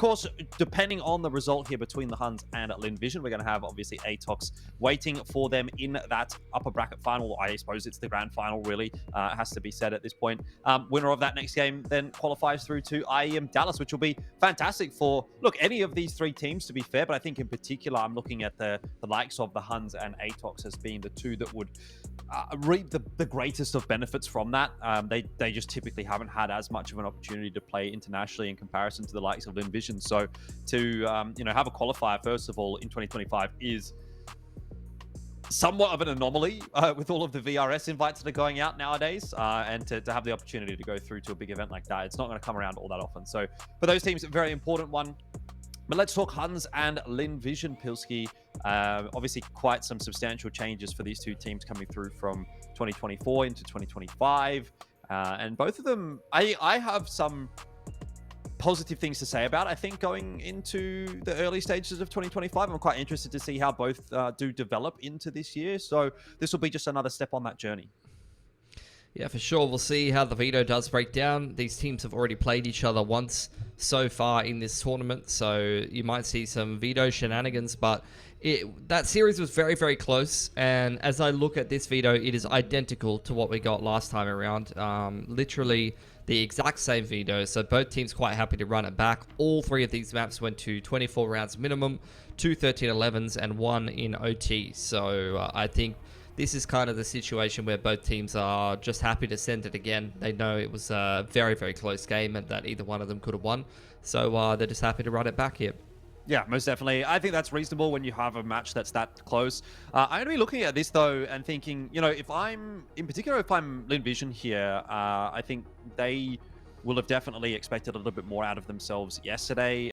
course, depending on the result here between the Huns and Lin Vision, we're going to have, obviously, Atox waiting for them in that upper bracket final. I suppose it's the grand final, really. It has to be said at this point. Winner of that next game then qualifies through to IEM Dallas, which will be fantastic for, look, any of these three teams, to be fair. But I think in particular, I'm looking at the likes of the Huns and Atox as being the two that would reap the greatest of benefits from that. They just typically haven't had as much of an opportunity to play internationally in comparison to the likes of Lin Vision. So to have a qualifier, first of all, in 2025 is somewhat of an anomaly with all of the VRS invites that are going out nowadays, and to have the opportunity to go through to a big event like that, it's not going to come around all that often. So for those teams, a very important one. But let's talk Huns and Lin Vision, Pilski. Obviously, quite some substantial changes for these two teams coming through from 2024 into 2025. And both of them, I have some positive things to say about. I think going into the early stages of 2025, I'm quite interested to see how both do develop into this year. So this will be just another step on that journey. Yeah, for sure. We'll see how the veto does break down. These teams have already played each other once so far in this tournament, so you might see some veto shenanigans, but that series was very, very close. And as I look at this veto, it is identical to what we got last time around. Literally the exact same veto, so both teams quite happy to run it back. All three of these maps went to 24 rounds minimum, 2 13-11s, and 1 in OT. So I think this is kind of the situation where both teams are just happy to send it again. They know it was a very, very close game and that either one of them could have won. So they're just happy to run it back here. Yeah, most definitely. I think that's reasonable when you have a match that's that close. I'm going to be looking at this, though, and thinking, if I'm Lin Vision here, I think they will have definitely expected a little bit more out of themselves yesterday.